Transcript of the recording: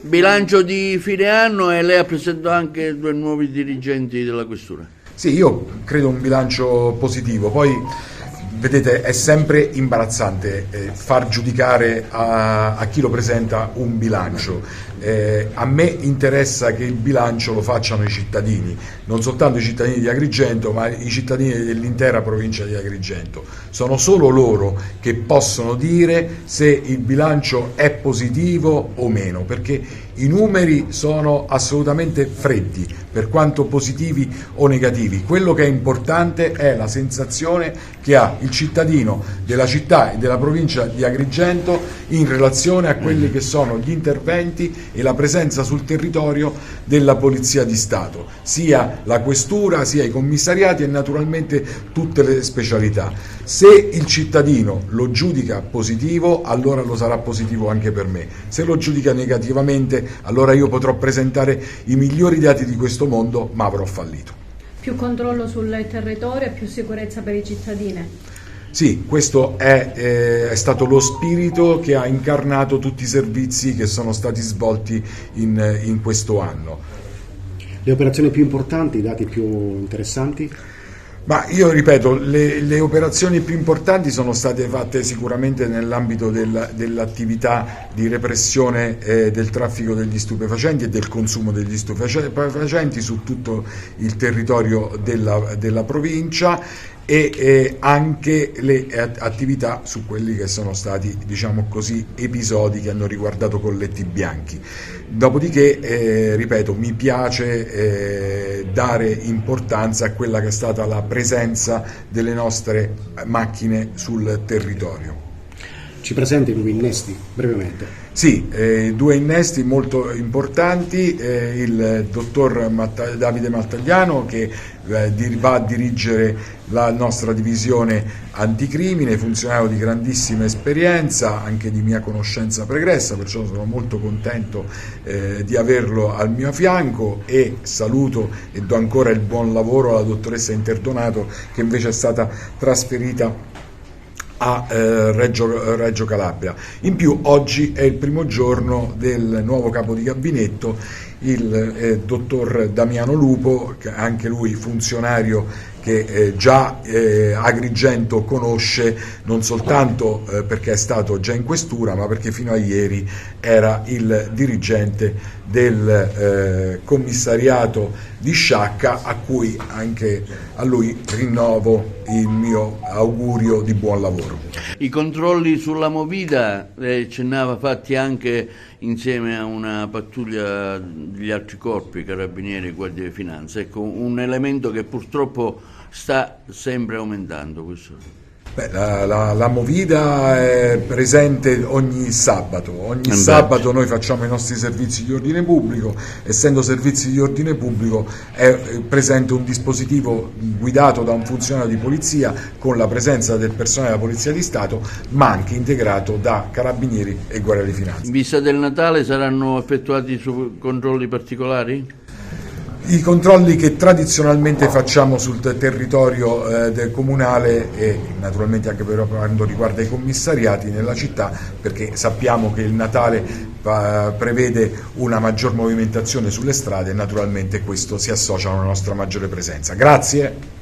Bilancio di fine anno e lei ha presentato anche due nuovi dirigenti della questura. Sì, io credo un bilancio positivo, poi vedete è sempre imbarazzante far giudicare a chi lo presenta un bilancio. A me interessa che il bilancio lo facciano i cittadini, non soltanto i cittadini di Agrigento, ma i cittadini dell'intera provincia di Agrigento. Sono solo loro che possono dire se il bilancio è positivo o meno, perché i numeri sono assolutamente freddi, per quanto positivi o negativi. Quello che è importante è la sensazione che ha il cittadino della città e della provincia di Agrigento in relazione a quelli che sono gli interventi e la presenza sul territorio della Polizia di Stato, sia la questura, sia i commissariati e naturalmente tutte le specialità. Se il cittadino lo giudica positivo, allora lo sarà positivo anche per me. Se lo giudica negativamente, allora io potrò presentare i migliori dati di questo mondo, ma avrò fallito. Più controllo sul territorio e più sicurezza per i cittadini. Sì, questo è stato lo spirito che ha incarnato tutti i servizi che sono stati svolti in questo anno. Le operazioni più importanti, i dati più interessanti? Ma io ripeto, le operazioni più importanti sono state fatte sicuramente nell'ambito dell'attività di repressione del traffico degli stupefacenti e del consumo degli stupefacenti su tutto il territorio della provincia e anche le attività su quelli che sono stati, diciamo così, episodi che hanno riguardato colletti bianchi. Dopodiché, ripeto, mi piace dare importanza a quella che è stata la presenza delle nostre macchine sul territorio. Ci presenti i nuovi innesti, brevemente? Sì, due innesti molto importanti, il dottor Davide Mattagliano che va a dirigere la nostra divisione anticrimine, funzionario di grandissima esperienza, anche di mia conoscenza pregressa, perciò sono molto contento di averlo al mio fianco e saluto e do ancora il buon lavoro alla dottoressa Interdonato che invece è stata trasferita a Reggio Calabria. In più oggi è il primo giorno del nuovo capo di gabinetto, il dottor Damiano Lupo, che anche lui funzionario che già Agrigento conosce non soltanto perché è stato già in questura, ma perché fino a ieri era il dirigente del commissariato di Sciacca, a cui anche a lui rinnovo il mio augurio di buon lavoro. I controlli sulla movida, lei accennava, fatti anche insieme a una pattuglia degli altri corpi, carabinieri e guardia di finanza. Ecco, un elemento che purtroppo sta sempre aumentando. Questo. Beh, la Movida è presente ogni sabato. Sabato noi facciamo i nostri servizi di ordine pubblico. Essendo servizi di ordine pubblico è presente un dispositivo guidato da un funzionario di polizia con la presenza del personale della Polizia di Stato, ma anche integrato da carabinieri e guardia di finanza. In vista del Natale saranno effettuati su controlli particolari? I controlli che tradizionalmente facciamo sul territorio del comunale e naturalmente anche per quanto riguarda i commissariati nella città, perché sappiamo che il Natale prevede una maggior movimentazione sulle strade e naturalmente questo si associa a una nostra maggiore presenza. Grazie.